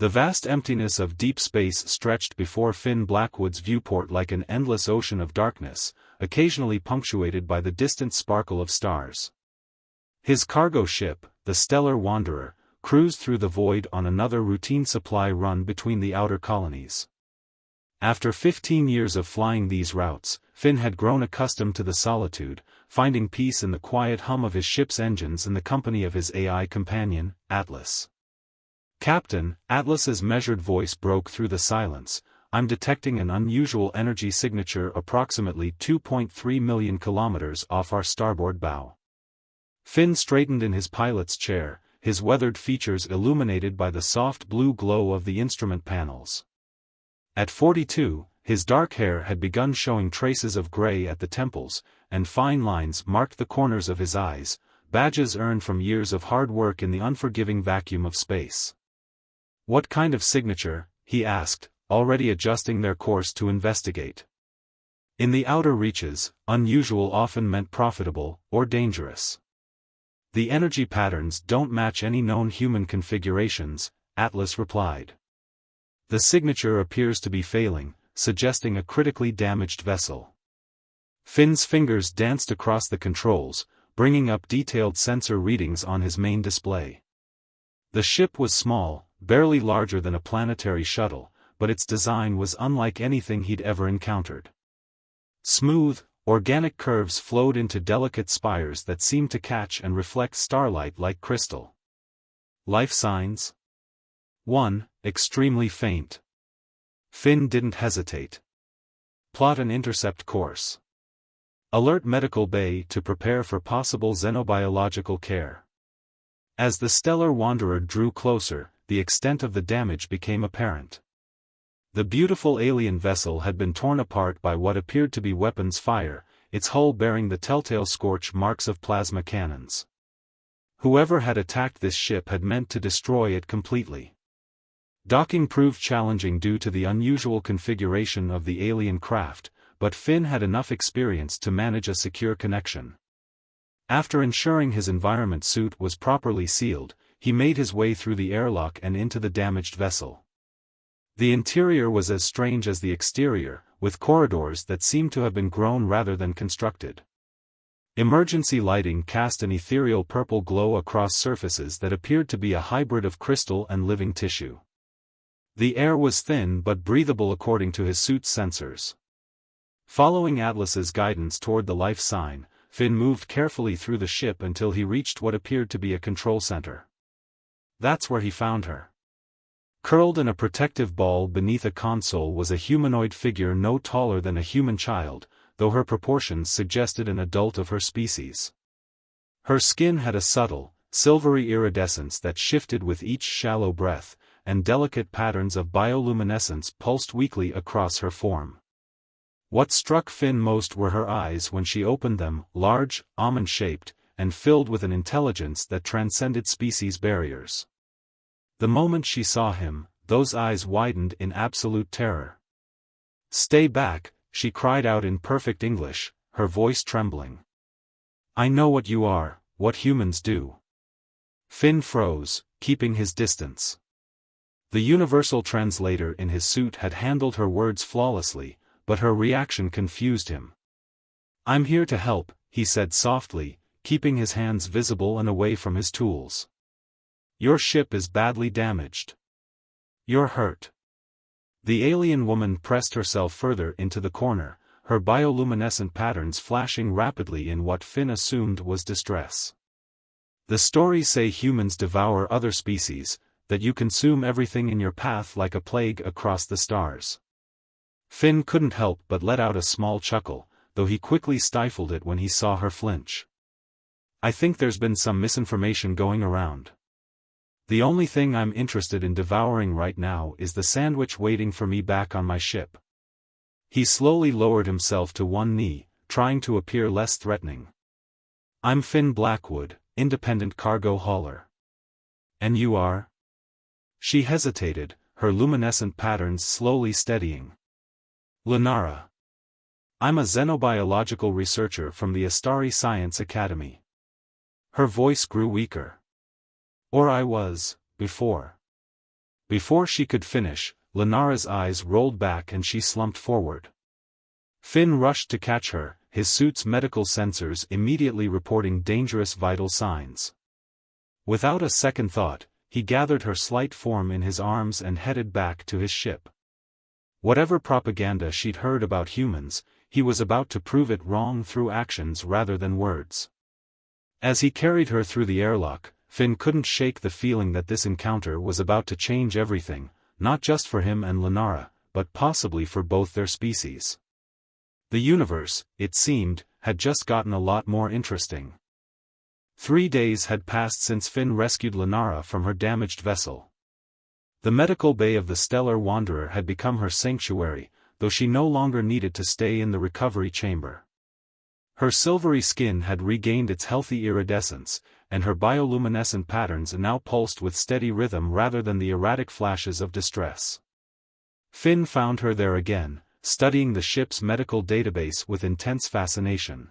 The vast emptiness of deep space stretched before Finn Blackwood's viewport like an endless ocean of darkness, occasionally punctuated by the distant sparkle of stars. His cargo ship, the Stellar Wanderer, cruised through the void on another routine supply run between the outer colonies. After 15 years of flying these routes, Finn had grown accustomed to the solitude, finding peace in the quiet hum of his ship's engines and the company of his AI companion, Atlas. "Captain," Atlas's measured voice broke through the silence, "I'm detecting an unusual energy signature approximately 2.3 million kilometers off our starboard bow." Finn straightened in his pilot's chair, his weathered features illuminated by the soft blue glow of the instrument panels. At 42, his dark hair had begun showing traces of gray at the temples, and fine lines marked the corners of his eyes, badges earned from years of hard work in the unforgiving vacuum of space. "What kind of signature?" he asked, already adjusting their course to investigate. In the outer reaches, unusual often meant profitable, or dangerous. "The energy patterns don't match any known human configurations," Atlas replied. "The signature appears to be failing, suggesting a critically damaged vessel." Finn's fingers danced across the controls, bringing up detailed sensor readings on his main display. The ship was small, barely larger than a planetary shuttle, but its design was unlike anything he'd ever encountered. Smooth, organic curves flowed into delicate spires that seemed to catch and reflect starlight like crystal. "Life signs?" "1, extremely faint." Finn didn't hesitate. "Plot an intercept course. Alert medical bay to prepare for possible xenobiological care." As the Stellar Wanderer drew closer, the extent of the damage became apparent. The beautiful alien vessel had been torn apart by what appeared to be weapons fire, its hull bearing the telltale scorch marks of plasma cannons. Whoever had attacked this ship had meant to destroy it completely. Docking proved challenging due to the unusual configuration of the alien craft, but Finn had enough experience to manage a secure connection. After ensuring his environment suit was properly sealed, he made his way through the airlock and into the damaged vessel. The interior was as strange as the exterior, with corridors that seemed to have been grown rather than constructed. Emergency lighting cast an ethereal purple glow across surfaces that appeared to be a hybrid of crystal and living tissue. The air was thin but breathable according to his suit's sensors. Following Atlas's guidance toward the life sign, Finn moved carefully through the ship until he reached what appeared to be a control center. That's where he found her. Curled in a protective ball beneath a console was a humanoid figure no taller than a human child, though her proportions suggested an adult of her species. Her skin had a subtle, silvery iridescence that shifted with each shallow breath, and delicate patterns of bioluminescence pulsed weakly across her form. What struck Finn most were her eyes when she opened them, large, almond-shaped, and filled with an intelligence that transcended species barriers. The moment she saw him, those eyes widened in absolute terror. "Stay back," she cried out in perfect English, her voice trembling. "I know what you are, what humans do." Finn froze, keeping his distance. The universal translator in his suit had handled her words flawlessly, but her reaction confused him. "I'm here to help," he said softly, keeping his hands visible and away from his tools. "Your ship is badly damaged. You're hurt." The alien woman pressed herself further into the corner, her bioluminescent patterns flashing rapidly in what Finn assumed was distress. "The stories say humans devour other species, that you consume everything in your path like a plague across the stars." Finn couldn't help but let out a small chuckle, though he quickly stifled it when he saw her flinch. "I think there's been some misinformation going around. The only thing I'm interested in devouring right now is the sandwich waiting for me back on my ship." He slowly lowered himself to one knee, trying to appear less threatening. "I'm Finn Blackwood, independent cargo hauler." "And you are?" She hesitated, her luminescent patterns slowly steadying. "Lenara. I'm a xenobiological researcher from the Astari Science Academy." Her voice grew weaker. "Or I was, before." Before she could finish, Lenara's eyes rolled back and she slumped forward. Finn rushed to catch her, his suit's medical sensors immediately reporting dangerous vital signs. Without a second thought, he gathered her slight form in his arms and headed back to his ship. Whatever propaganda she'd heard about humans, he was about to prove it wrong through actions rather than words. As he carried her through the airlock, Finn couldn't shake the feeling that this encounter was about to change everything, not just for him and Lenara, but possibly for both their species. The universe, it seemed, had just gotten a lot more interesting. 3 days had passed since Finn rescued Lenara from her damaged vessel. The medical bay of the Stellar Wanderer had become her sanctuary, though she no longer needed to stay in the recovery chamber. Her silvery skin had regained its healthy iridescence, and her bioluminescent patterns now pulsed with steady rhythm rather than the erratic flashes of distress. Finn found her there again, studying the ship's medical database with intense fascination.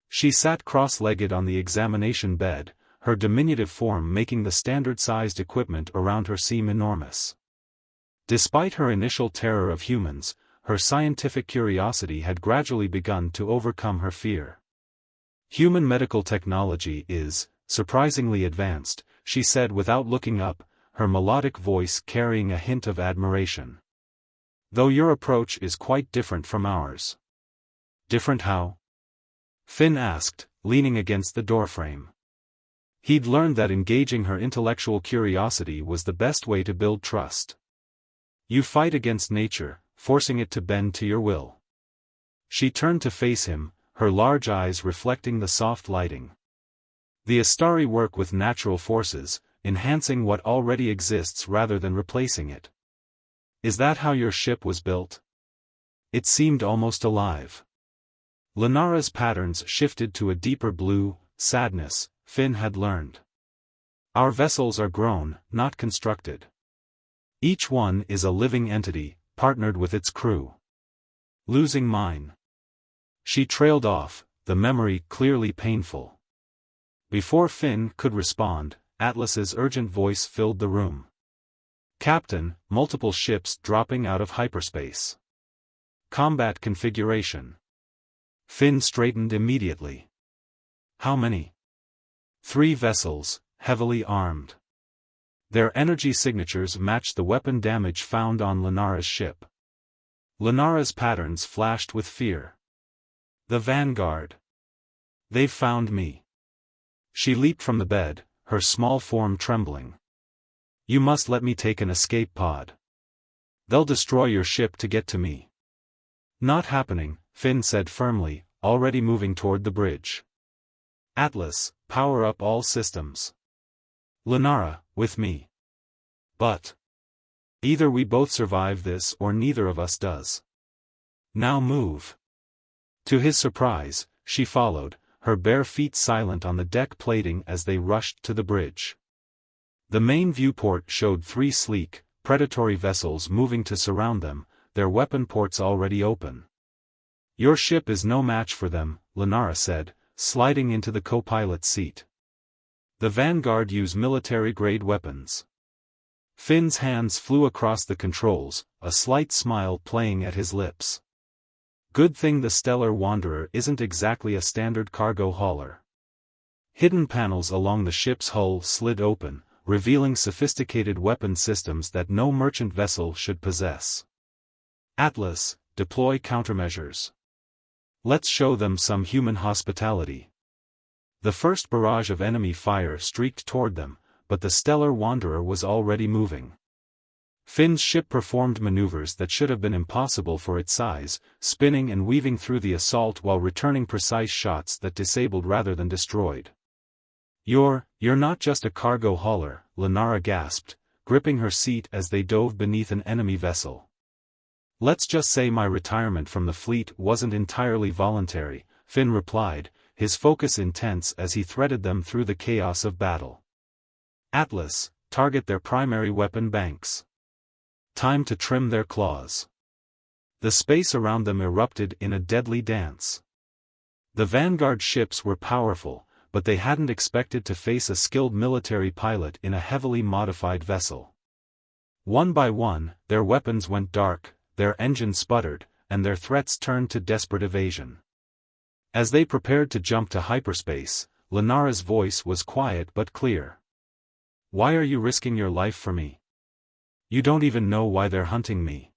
She sat cross-legged on the examination bed, her diminutive form making the standard-sized equipment around her seem enormous. Despite her initial terror of humans, her scientific curiosity had gradually begun to overcome her fear. Human medical technology is, surprisingly advanced, she said without looking up, her melodic voice carrying a hint of admiration. Though your approach is quite different from ours. Different how? Finn asked, leaning against the doorframe. He'd learned that engaging her intellectual curiosity was the best way to build trust. You fight against nature, forcing it to bend to your will. She turned to face him, her large eyes reflecting the soft lighting. The Astari work with natural forces, enhancing what already exists rather than replacing it. Is that how your ship was built? It seemed almost alive. Lenara's patterns shifted to a deeper blue, sadness, Finn had learned. Our vessels are grown, not constructed. Each one is a living entity, partnered with its crew. Losing mine. She trailed off, the memory clearly painful. Before Finn could respond, Atlas's urgent voice filled the room. Captain, multiple ships dropping out of hyperspace. Combat configuration. Finn straightened immediately. How many? 3 vessels, heavily armed. Their energy signatures matched the weapon damage found on Lenara's ship. Lenara's patterns flashed with fear. The Vanguard. They've found me. She leaped from the bed, her small form trembling. You must let me take an escape pod. They'll destroy your ship to get to me. Not happening, Finn said firmly, already moving toward the bridge. Atlas, power up all systems. Lenara, with me. But either we both survive this or neither of us does. Now move. To his surprise, she followed, her bare feet silent on the deck plating as they rushed to the bridge. The main viewport showed 3 sleek, predatory vessels moving to surround them, their weapon ports already open. Your ship is no match for them, Lenara said, sliding into the co-pilot's seat. The Vanguard use military-grade weapons. Finn's hands flew across the controls, a slight smile playing at his lips. Good thing the Stellar Wanderer isn't exactly a standard cargo hauler. Hidden panels along the ship's hull slid open, revealing sophisticated weapon systems that no merchant vessel should possess. Atlas, deploy countermeasures. Let's show them some human hospitality. The first barrage of enemy fire streaked toward them, but the Stellar Wanderer was already moving. Finn's ship performed maneuvers that should have been impossible for its size, spinning and weaving through the assault while returning precise shots that disabled rather than destroyed. You're not just a cargo hauler, Lenara gasped, gripping her seat as they dove beneath an enemy vessel. Let's just say my retirement from the fleet wasn't entirely voluntary, Finn replied, his focus intense as he threaded them through the chaos of battle. Atlas, target their primary weapon banks. Time to trim their claws. The space around them erupted in a deadly dance. The Vanguard ships were powerful, but they hadn't expected to face a skilled military pilot in a heavily modified vessel. One by one, their weapons went dark, their engines sputtered, and their threats turned to desperate evasion. As they prepared to jump to hyperspace, Lenara's voice was quiet but clear. "Why are you risking your life for me? You don't even know why they're hunting me."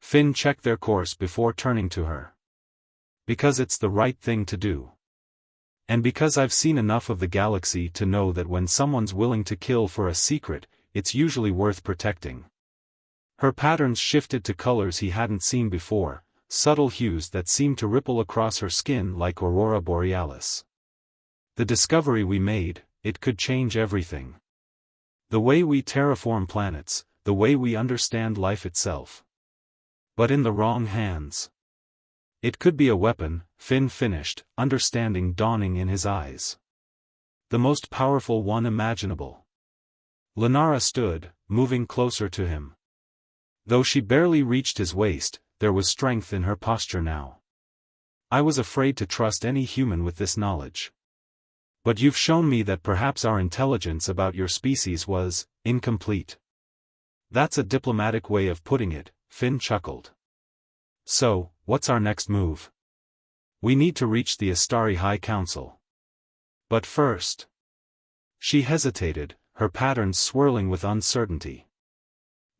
Finn checked their course before turning to her. "Because it's the right thing to do. And because I've seen enough of the galaxy to know that when someone's willing to kill for a secret, it's usually worth protecting." Her patterns shifted to colors he hadn't seen before, subtle hues that seemed to ripple across her skin like aurora borealis. "The discovery we made, it could change everything. The way we terraform planets, the way we understand life itself. But in the wrong hands. It could be a weapon," Finn finished, understanding dawning in his eyes. "The most powerful one imaginable." Lenara stood, moving closer to him. Though she barely reached his waist, there was strength in her posture now. "I was afraid to trust any human with this knowledge. But you've shown me that perhaps our intelligence about your species was incomplete." "That's a diplomatic way of putting it," Finn chuckled. "So, what's our next move?" "We need to reach the Astari High Council. But first..." She hesitated, her patterns swirling with uncertainty.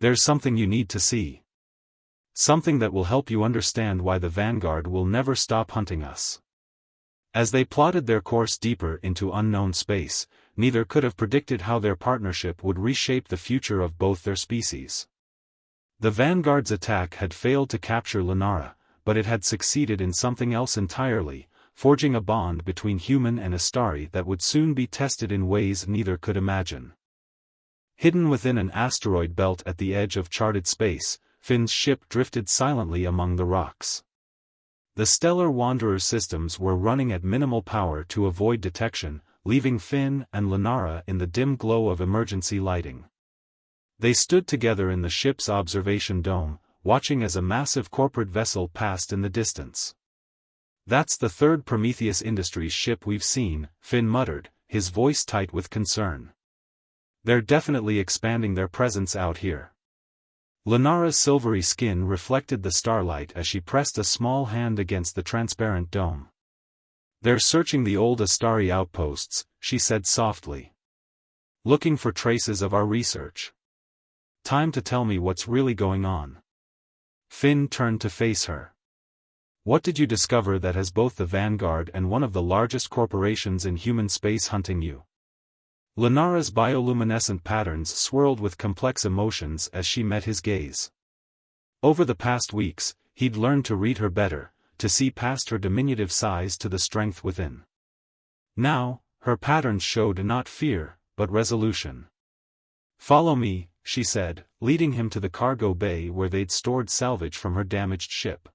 "There's something you need to see. Something that will help you understand why the Vanguard will never stop hunting us." As they plotted their course deeper into unknown space, neither could have predicted how their partnership would reshape the future of both their species. The Vanguard's attack had failed to capture Lenara, but it had succeeded in something else entirely, forging a bond between human and Astari that would soon be tested in ways neither could imagine. Hidden within an asteroid belt at the edge of charted space, Finn's ship drifted silently among the rocks. The Stellar Wanderer's systems were running at minimal power to avoid detection, leaving Finn and Lenara in the dim glow of emergency lighting. They stood together in the ship's observation dome, watching as a massive corporate vessel passed in the distance. "That's the third Prometheus Industries ship we've seen," Finn muttered, his voice tight with concern. "They're definitely expanding their presence out here." Lenara's silvery skin reflected the starlight as she pressed a small hand against the transparent dome. "They're searching the old Astari outposts," she said softly. "Looking for traces of our research. Time to tell me what's really going on." Finn turned to face her. "What did you discover that has both the Vanguard and one of the largest corporations in human space hunting you?" Lenara's bioluminescent patterns swirled with complex emotions as she met his gaze. Over the past weeks, he'd learned to read her better, to see past her diminutive size to the strength within. Now, her patterns showed not fear, but resolution. "Follow me," she said, leading him to the cargo bay where they'd stored salvage from her damaged ship.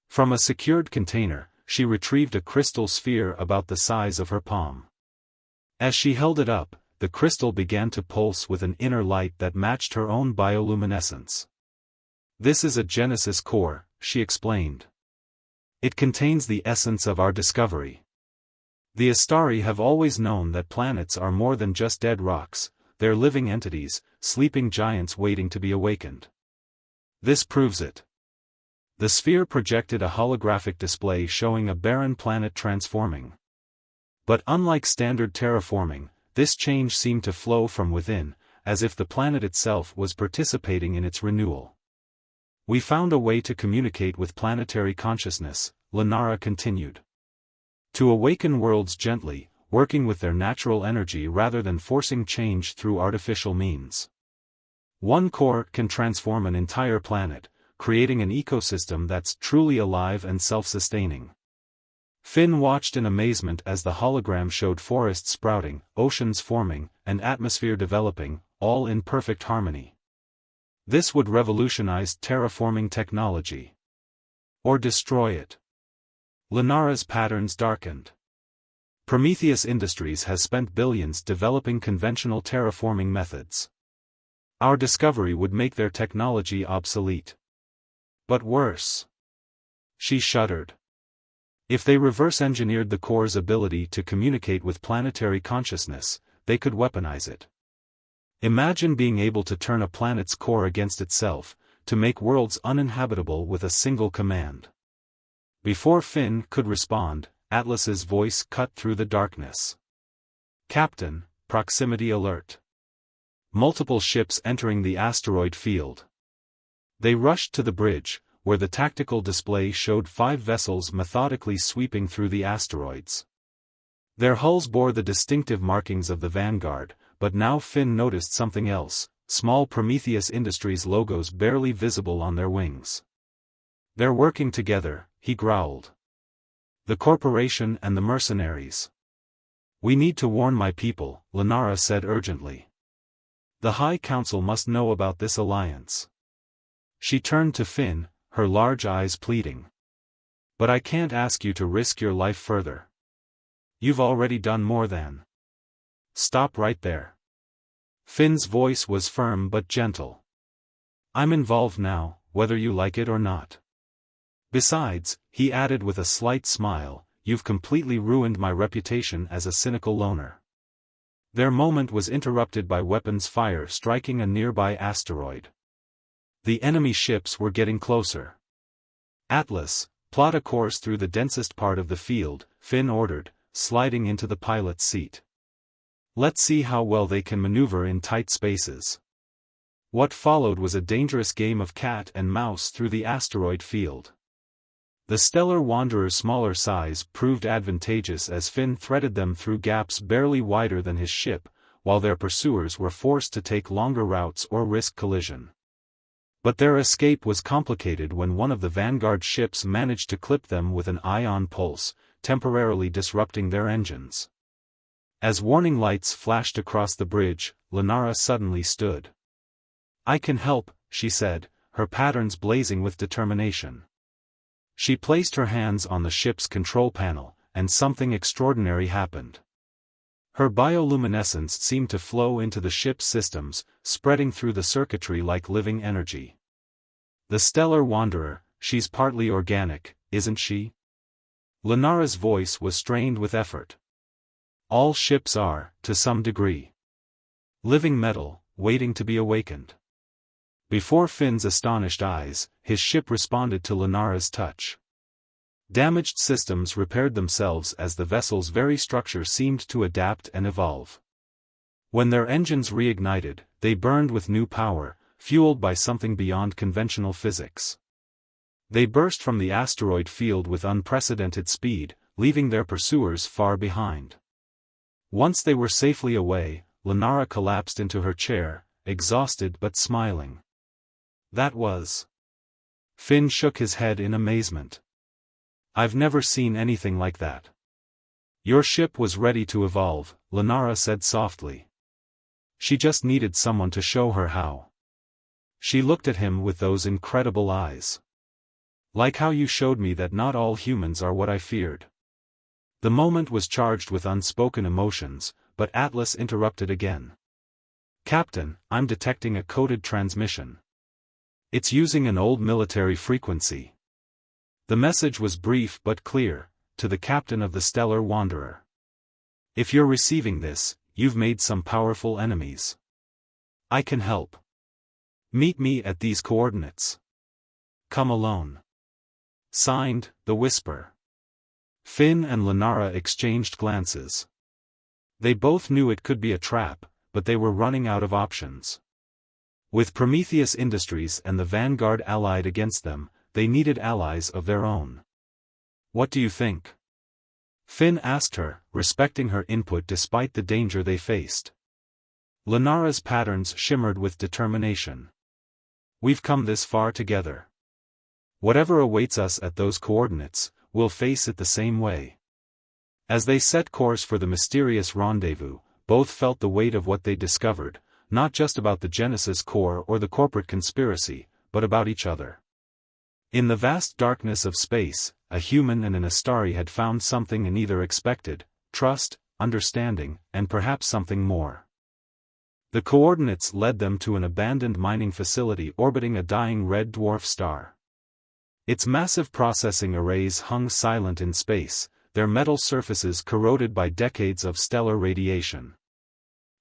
From a secured container, she retrieved a crystal sphere about the size of her palm. As she held it up, the crystal began to pulse with an inner light that matched her own bioluminescence. "This is a Genesis core," she explained. "It contains the essence of our discovery. The Astari have always known that planets are more than just dead rocks, they're living entities, sleeping giants waiting to be awakened. This proves it." The sphere projected a holographic display showing a barren planet transforming. But unlike standard terraforming, this change seemed to flow from within, as if the planet itself was participating in its renewal. "We found a way to communicate with planetary consciousness," Lenara continued. "To awaken worlds gently, working with their natural energy rather than forcing change through artificial means. One core can transform an entire planet, creating an ecosystem that's truly alive and self-sustaining." Finn watched in amazement as the hologram showed forests sprouting, oceans forming, and atmosphere developing, all in perfect harmony. This would revolutionize terraforming technology. Or destroy it. Lenara's patterns darkened. Prometheus Industries has spent billions developing conventional terraforming methods. Our discovery would make their technology obsolete. But worse. She shuddered. If they reverse-engineered the core's ability to communicate with planetary consciousness, they could weaponize it. Imagine being able to turn a planet's core against itself, to make worlds uninhabitable with a single command. Before Finn could respond, Atlas's voice cut through the darkness. Captain, proximity alert. Multiple ships entering the asteroid field. They rushed to the bridge, where the tactical display showed 5 vessels methodically sweeping through the asteroids. Their hulls bore the distinctive markings of the Vanguard, but now Finn noticed something else: small Prometheus Industries logos barely visible on their wings. "They're working together," he growled. "The corporation and the mercenaries." "We need to warn my people," Lenara said urgently. "The High Council must know about this alliance." She turned to Finn, her large eyes pleading. "But I can't ask you to risk your life further. You've already done more than." "Stop right there." Finn's voice was firm but gentle. "I'm involved now, whether you like it or not. Besides," he added with a slight smile, "you've completely ruined my reputation as a cynical loner." Their moment was interrupted by weapons fire striking a nearby asteroid. The enemy ships were getting closer. "Atlas, plot a course through the densest part of the field," Finn ordered, sliding into the pilot's seat. "Let's see how well they can maneuver in tight spaces." What followed was a dangerous game of cat and mouse through the asteroid field. The Stellar Wanderer's smaller size proved advantageous as Finn threaded them through gaps barely wider than his ship, while their pursuers were forced to take longer routes or risk collision. But their escape was complicated when one of the Vanguard ships managed to clip them with an ion pulse, temporarily disrupting their engines. As warning lights flashed across the bridge, Lenara suddenly stood. "I can help," she said, her patterns blazing with determination. She placed her hands on the ship's control panel, and something extraordinary happened. Her bioluminescence seemed to flow into the ship's systems, spreading through the circuitry like living energy. "The Stellar Wanderer, she's partly organic, isn't she?" Lenara's voice was strained with effort. "All ships are, to some degree. Living metal, waiting to be awakened." Before Finn's astonished eyes, his ship responded to Lenara's touch. Damaged systems repaired themselves as the vessel's very structure seemed to adapt and evolve. When their engines reignited, they burned with new power, fueled by something beyond conventional physics. They burst from the asteroid field with unprecedented speed, leaving their pursuers far behind. Once they were safely away, Lenara collapsed into her chair, exhausted but smiling. "That was..." Finn shook his head in amazement. "I've never seen anything like that." "Your ship was ready to evolve," Lenara said softly. "She just needed someone to show her how." She looked at him with those incredible eyes. "Like how you showed me that not all humans are what I feared." The moment was charged with unspoken emotions, but Atlas interrupted again. "Captain, I'm detecting a coded transmission. It's using an old military frequency." The message was brief but clear, to the captain of the Stellar Wanderer. "If you're receiving this, you've made some powerful enemies. I can help. Meet me at these coordinates. Come alone." Signed, The Whisper. Finn and Lenara exchanged glances. They both knew it could be a trap, but they were running out of options. With Prometheus Industries and the Vanguard allied against them, they needed allies of their own. "What do you think?" Finn asked her, respecting her input despite the danger they faced. Lenara's patterns shimmered with determination. "We've come this far together. Whatever awaits us at those coordinates, we'll face it the same way." As they set course for the mysterious rendezvous, both felt the weight of what they discovered, not just about the Genesis core or the corporate conspiracy, but about each other. In the vast darkness of space, a human and an Astari had found something and neither expected: trust, understanding, and perhaps something more. The coordinates led them to an abandoned mining facility orbiting a dying red dwarf star. Its massive processing arrays hung silent in space, their metal surfaces corroded by decades of stellar radiation.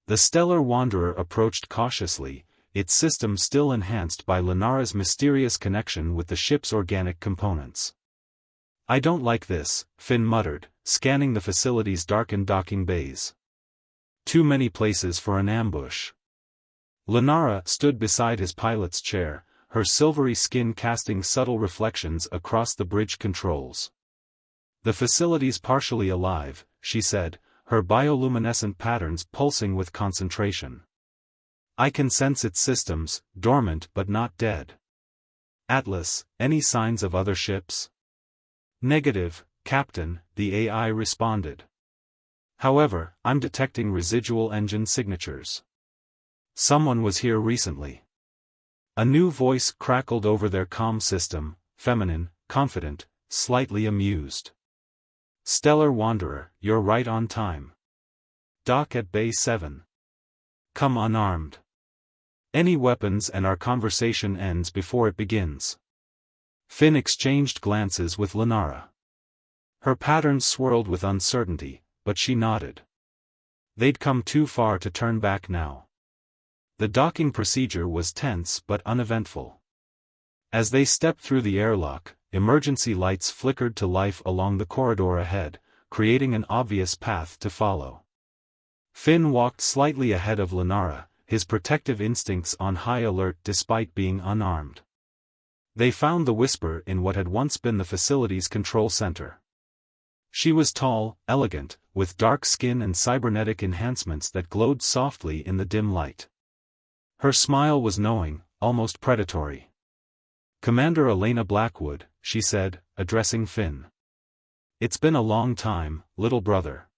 The stellar wanderer approached cautiously, its system still enhanced by Lenara's mysterious connection with the ship's organic components. "I don't like this," Finn muttered, scanning the facility's darkened docking bays. "Too many places for an ambush." Lenara stood beside his pilot's chair, her silvery skin casting subtle reflections across the bridge controls. "The facility's partially alive," she said, her bioluminescent patterns pulsing with concentration. "I can sense its systems, dormant but not dead." "Atlas, any signs of other ships?" "Negative, Captain," the AI responded. "However, I'm detecting residual engine signatures. Someone was here recently." A new voice crackled over their comm system, feminine, confident, slightly amused. "Stellar Wanderer, you're right on time. Dock at Bay 7. Come unarmed. Any weapons and our conversation ends before it begins." Finn exchanged glances with Lenara. Her patterns swirled with uncertainty, but she nodded. They'd come too far to turn back now. The docking procedure was tense but uneventful. As they stepped through the airlock, emergency lights flickered to life along the corridor ahead, creating an obvious path to follow. Finn walked slightly ahead of Lenara, his protective instincts on high alert despite being unarmed. They found the Whisper in what had once been the facility's control center. She was tall, elegant, with dark skin and cybernetic enhancements that glowed softly in the dim light. Her smile was knowing, almost predatory. "Commander Elena Blackwood," she said, addressing Finn. "It's been a long time, little brother."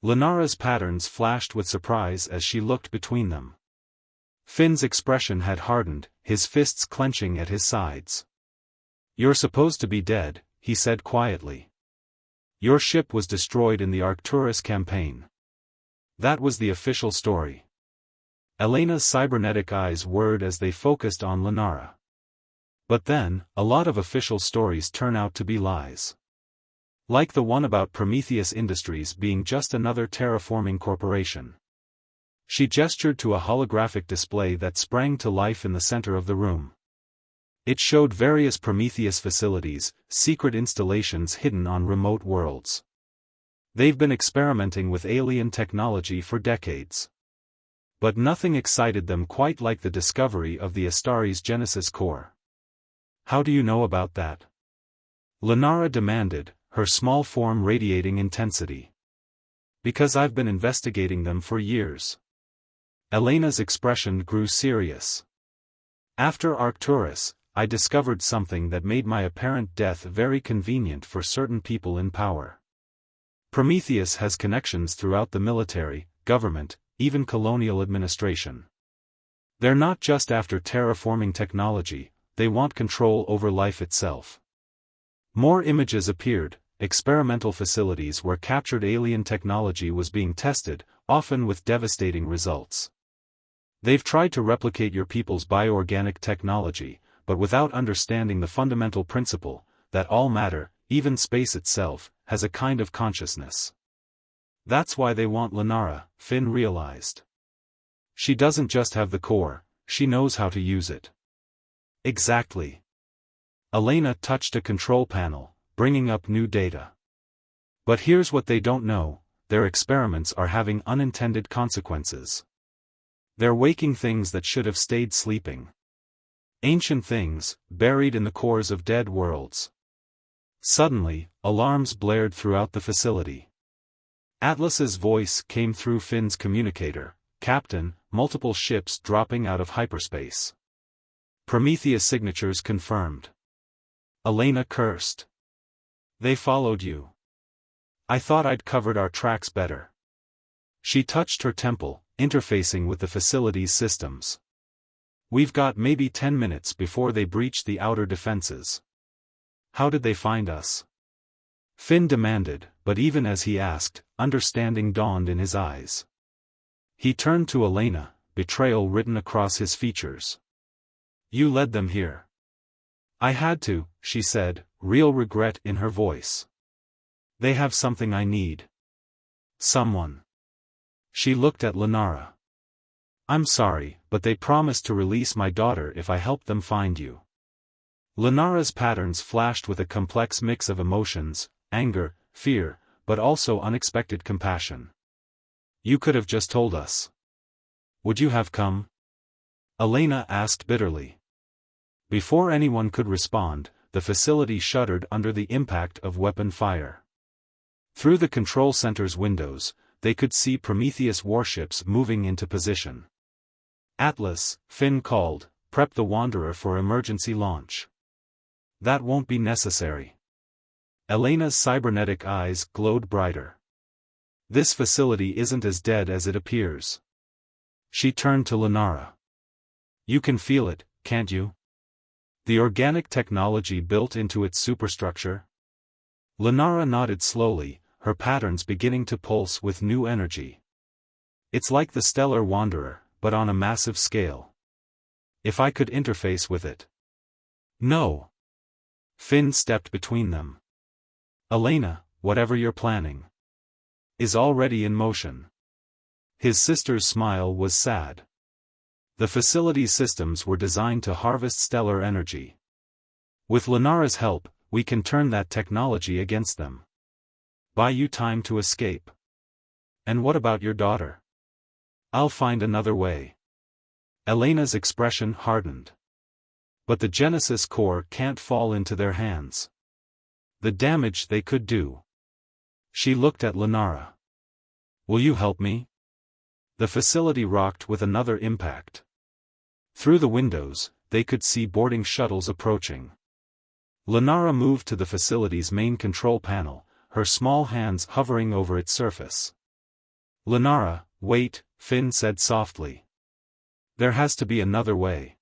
Lenara's patterns flashed with surprise as she looked between them. Finn's expression had hardened, his fists clenching at his sides. "You're supposed to be dead," he said quietly. "Your ship was destroyed in the Arcturus campaign. That was the official story." Elena's cybernetic eyes whirred as they focused on Lenara. "But then, a lot of official stories turn out to be lies. Like the one about Prometheus Industries being just another terraforming corporation." She gestured to a holographic display that sprang to life in the center of the room. It showed various Prometheus facilities, secret installations hidden on remote worlds. They've been experimenting with alien technology for decades. But nothing excited them quite like the discovery of the Astari's Genesis core. "How do you know about that?" Lenara demanded, her small form radiating intensity. "Because I've been investigating them for years." Elena's expression grew serious. "After Arcturus, I discovered something that made my apparent death very convenient for certain people in power. Prometheus has connections throughout the military, government, even colonial administration. They're not just after terraforming technology, they want control over life itself." More images appeared, experimental facilities where captured alien technology was being tested, often with devastating results. "They've tried to replicate your people's bioorganic technology, but without understanding the fundamental principle, that all matter, even space itself, has a kind of consciousness. That's why they want Lenara," Finn realized. "She doesn't just have the core, she knows how to use it." "Exactly." Elena touched a control panel, bringing up new data. "But here's what they don't know, their experiments are having unintended consequences. They're waking things that should have stayed sleeping. Ancient things, buried in the cores of dead worlds." Suddenly, alarms blared throughout the facility. Atlas's voice came through Finn's communicator, "Captain, multiple ships dropping out of hyperspace. Prometheus signatures confirmed." Elena cursed. "They followed you. I thought I'd covered our tracks better." She touched her temple, interfacing with the facility's systems. "We've got maybe 10 minutes before they breach the outer defenses." "How did they find us?" Finn demanded, but even as he asked, understanding dawned in his eyes. He turned to Elena, betrayal written across his features. "You led them here." "I had to," she said, real regret in her voice. "They have something I need. Someone." She looked at Lenara. I'm sorry, but they promised to release my daughter if I helped them find you. Lenara's patterns flashed with a complex mix of emotions, anger, fear, but also unexpected compassion. You could have just told us. Would you have come? Elena asked bitterly. Before anyone could respond, the facility shuddered under the impact of weapon fire. Through the control center's windows, they could see Prometheus warships moving into position. Atlas, Finn called, prep the Wanderer for emergency launch. That won't be necessary. Elena's cybernetic eyes glowed brighter. This facility isn't as dead as it appears. She turned to Lenara. You can feel it, can't you? The organic technology built into its superstructure? Lenara nodded slowly, her patterns beginning to pulse with new energy. It's like the Stellar Wanderer, but on a massive scale. If I could interface with it. No. Finn stepped between them. Elena, whatever you're planning, is already in motion. His sister's smile was sad. The facility's systems were designed to harvest stellar energy. With Lenara's help, we can turn that technology against them. Buy you time to escape. And what about your daughter? I'll find another way. Elena's expression hardened. But the Genesis core can't fall into their hands. The damage they could do. She looked at Lenara. Will you help me? The facility rocked with another impact. Through the windows, they could see boarding shuttles approaching. Lenara moved to the facility's main control panel, her small hands hovering over its surface. Lenara, wait, Finn said softly. There has to be another way.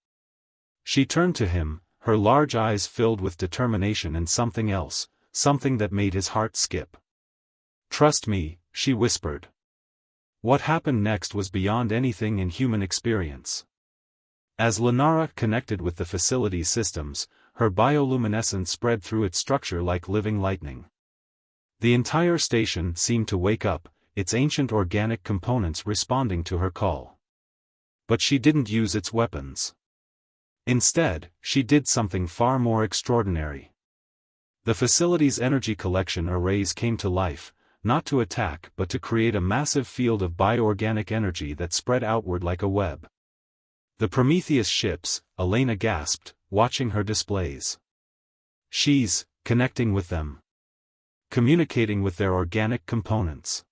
She turned to him, her large eyes filled with determination and something else, something that made his heart skip. Trust me, she whispered. What happened next was beyond anything in human experience. As Lenara connected with the facility's systems, her bioluminescence spread through its structure like living lightning. The entire station seemed to wake up, its ancient organic components responding to her call. But she didn't use its weapons. Instead, she did something far more extraordinary. The facility's energy collection arrays came to life, not to attack but to create a massive field of bioorganic energy that spread outward like a web. The Prometheus ships, Elena gasped, watching her displays. She's connecting with them. Communicating with their organic components.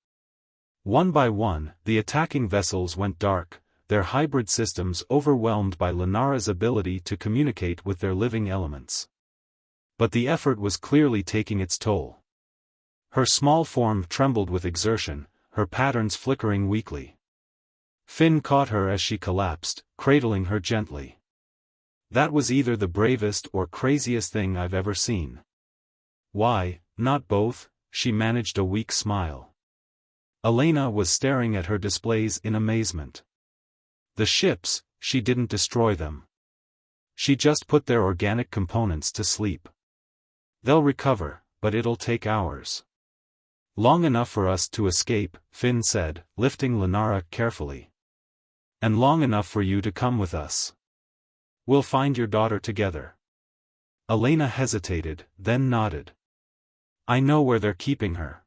One by one, the attacking vessels went dark, their hybrid systems overwhelmed by Lenara's ability to communicate with their living elements. But the effort was clearly taking its toll. Her small form trembled with exertion, her patterns flickering weakly. Finn caught her as she collapsed, cradling her gently. That was either the bravest or craziest thing I've ever seen. Why, not both? She managed a weak smile. Elena was staring at her displays in amazement. The ships, she didn't destroy them. She just put their organic components to sleep. They'll recover, but it'll take hours. Long enough for us to escape, Finn said, lifting Lenara carefully. And long enough for you to come with us. We'll find your daughter together. Elena hesitated, then nodded. I know where they're keeping her.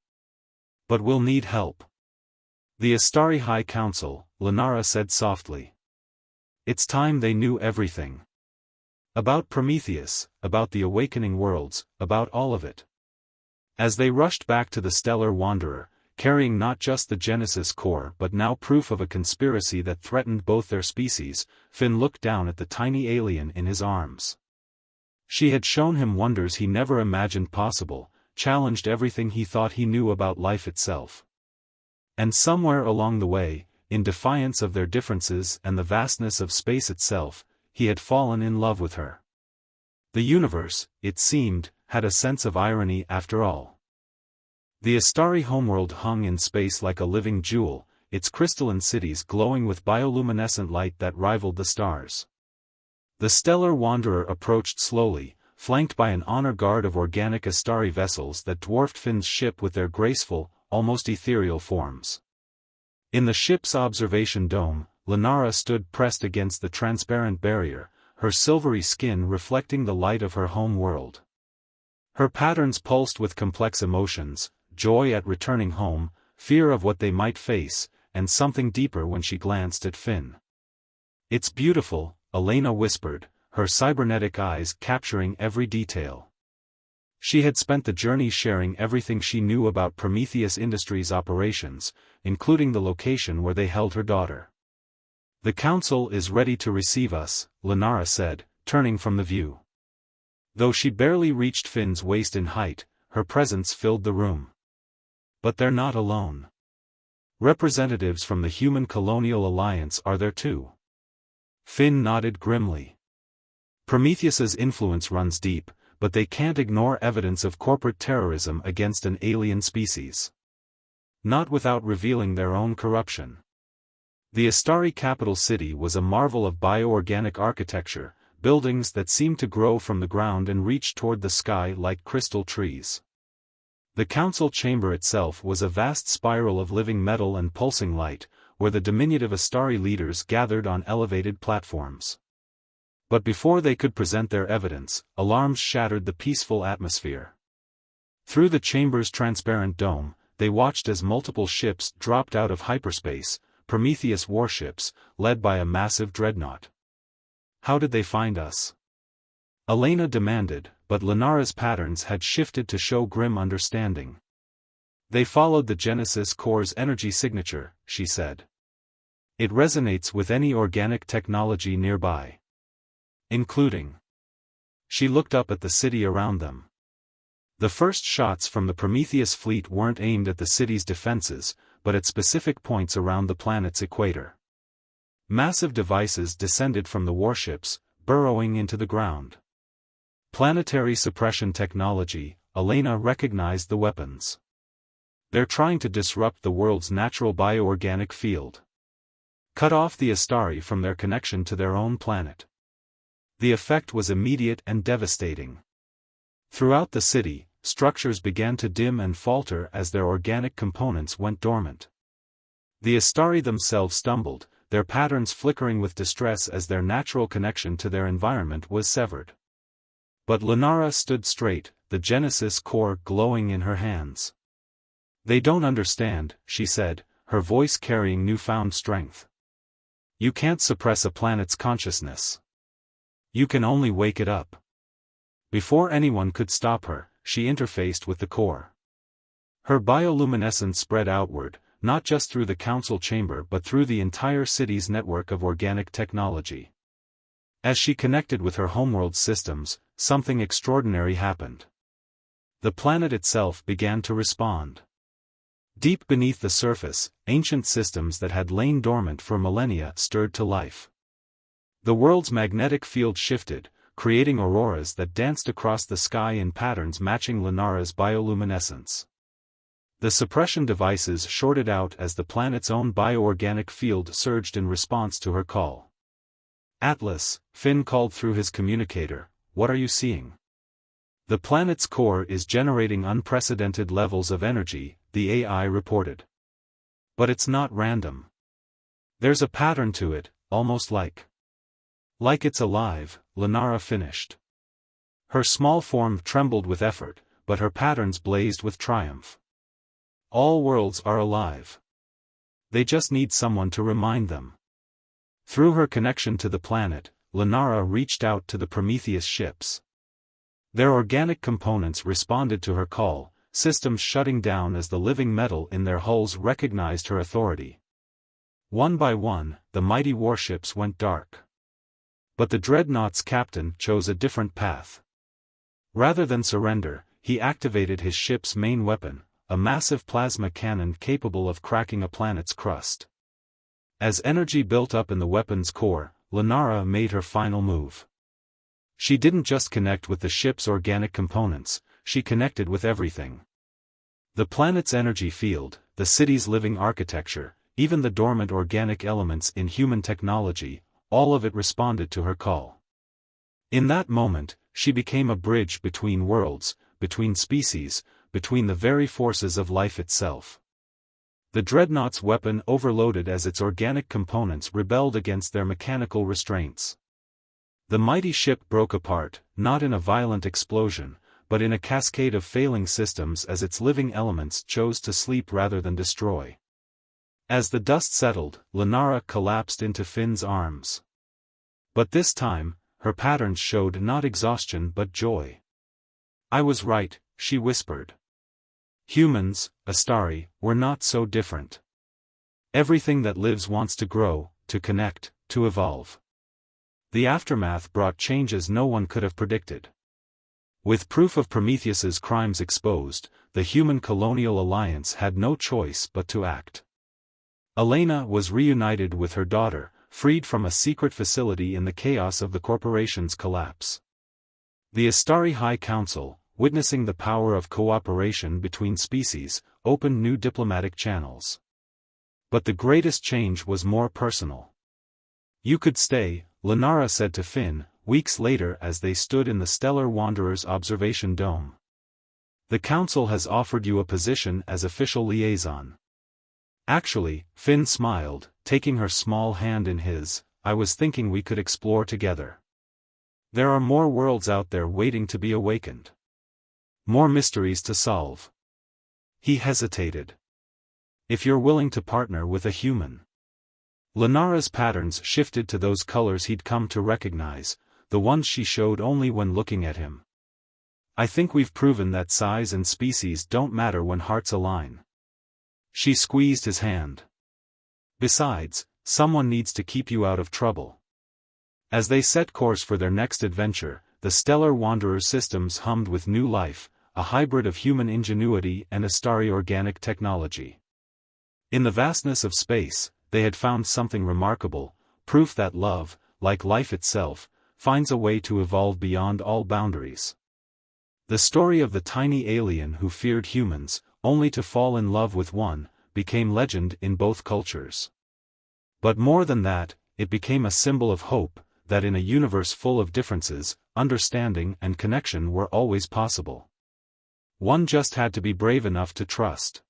But we'll need help. The Astari High Council, Lenara said softly. It's time they knew everything. About Prometheus, about the awakening worlds, about all of it. As they rushed back to the Stellar Wanderer, carrying not just the Genesis core but now proof of a conspiracy that threatened both their species, Finn looked down at the tiny alien in his arms. She had shown him wonders he never imagined possible, challenged everything he thought he knew about life itself. And somewhere along the way, in defiance of their differences and the vastness of space itself, he had fallen in love with her. The universe, it seemed, had a sense of irony after all. The Astari homeworld hung in space like a living jewel, its crystalline cities glowing with bioluminescent light that rivaled the stars. The Stellar Wanderer approached slowly, flanked by an honor guard of organic Astari vessels that dwarfed Finn's ship with their graceful, almost ethereal forms. In the ship's observation dome, Lenara stood pressed against the transparent barrier, her silvery skin reflecting the light of her home world. Her patterns pulsed with complex emotions, joy at returning home, fear of what they might face, and something deeper when she glanced at Finn. "It's beautiful," Elena whispered, her cybernetic eyes capturing every detail. She had spent the journey sharing everything she knew about Prometheus Industries' operations, including the location where they held her daughter. "The Council is ready to receive us," Lenara said, turning from the view. Though she barely reached Finn's waist in height, her presence filled the room. "But they're not alone. Representatives from the Human Colonial Alliance are there too." Finn nodded grimly. "Prometheus's influence runs deep, but they can't ignore evidence of corporate terrorism against an alien species. Not without revealing their own corruption." The Astari capital city was a marvel of bioorganic architecture, buildings that seemed to grow from the ground and reach toward the sky like crystal trees. The council chamber itself was a vast spiral of living metal and pulsing light, where the diminutive Astari leaders gathered on elevated platforms. But before they could present their evidence, alarms shattered the peaceful atmosphere. Through the chamber's transparent dome, they watched as multiple ships dropped out of hyperspace, Prometheus warships, led by a massive dreadnought. "How did they find us?" Elena demanded, but Lenara's patterns had shifted to show grim understanding. "They followed the Genesis core's energy signature," she said. "It resonates with any organic technology nearby. Including." She looked up at the city around them. The first shots from the Prometheus fleet weren't aimed at the city's defenses, but at specific points around the planet's equator. Massive devices descended from the warships, burrowing into the ground. Planetary suppression technology, Elena recognized the weapons. "They're trying to disrupt the world's natural bioorganic field. Cut off the Astari from their connection to their own planet." The effect was immediate and devastating. Throughout the city, structures began to dim and falter as their organic components went dormant. The Astari themselves stumbled, their patterns flickering with distress as their natural connection to their environment was severed. But Lenara stood straight, the Genesis core glowing in her hands. "They don't understand," she said, her voice carrying newfound strength. "You can't suppress a planet's consciousness. You can only wake it up." Before anyone could stop her, she interfaced with the core. Her bioluminescence spread outward, not just through the council chamber but through the entire city's network of organic technology. As she connected with her homeworld's systems, something extraordinary happened. The planet itself began to respond. Deep beneath the surface, ancient systems that had lain dormant for millennia stirred to life. The world's magnetic field shifted, creating auroras that danced across the sky in patterns matching Lenara's bioluminescence. The suppression devices shorted out as the planet's own bioorganic field surged in response to her call. "Atlas," Finn called through his communicator, "what are you seeing?" "The planet's core is generating unprecedented levels of energy," the AI reported. "But it's not random. There's a pattern to it, almost like it's alive," Lenara finished. Her small form trembled with effort, but her patterns blazed with triumph. "All worlds are alive. They just need someone to remind them." Through her connection to the planet, Lenara reached out to the Prometheus ships. Their organic components responded to her call, systems shutting down as the living metal in their hulls recognized her authority. One by one, the mighty warships went dark. But the Dreadnought's captain chose a different path. Rather than surrender, he activated his ship's main weapon, a massive plasma cannon capable of cracking a planet's crust. As energy built up in the weapon's core, Lenara made her final move. She didn't just connect with the ship's organic components, she connected with everything. The planet's energy field, the city's living architecture, even the dormant organic elements in human technology, all of it responded to her call. In that moment, she became a bridge between worlds, between species, between the very forces of life itself. The dreadnought's weapon overloaded as its organic components rebelled against their mechanical restraints. The mighty ship broke apart, not in a violent explosion, but in a cascade of failing systems as its living elements chose to sleep rather than destroy. As the dust settled, Lenara collapsed into Finn's arms. But this time, her patterns showed not exhaustion but joy. "I was right," she whispered. "Humans, Astari, were not so different. Everything that lives wants to grow, to connect, to evolve." The aftermath brought changes no one could have predicted. With proof of Prometheus's crimes exposed, the human colonial alliance had no choice but to act. Elena was reunited with her daughter, freed from a secret facility in the chaos of the corporation's collapse. The Astari High Council, witnessing the power of cooperation between species, opened new diplomatic channels. But the greatest change was more personal. "You could stay," Lenara said to Finn, weeks later as they stood in the Stellar Wanderer's observation dome. "The Council has offered you a position as official liaison." "Actually," Finn smiled, taking her small hand in his, "I was thinking we could explore together. There are more worlds out there waiting to be awakened. More mysteries to solve." He hesitated. "If you're willing to partner with a human." Lenara's patterns shifted to those colors he'd come to recognize, the ones she showed only when looking at him. "I think we've proven that size and species don't matter when hearts align." She squeezed his hand. "Besides, someone needs to keep you out of trouble." As they set course for their next adventure, the Stellar Wanderer's systems hummed with new life, a hybrid of human ingenuity and Astari organic technology. In the vastness of space, they had found something remarkable, proof that love, like life itself, finds a way to evolve beyond all boundaries. The story of the tiny alien who feared humans, only to fall in love with one, became legend in both cultures. But more than that, it became a symbol of hope, that in a universe full of differences, understanding and connection were always possible. One just had to be brave enough to trust.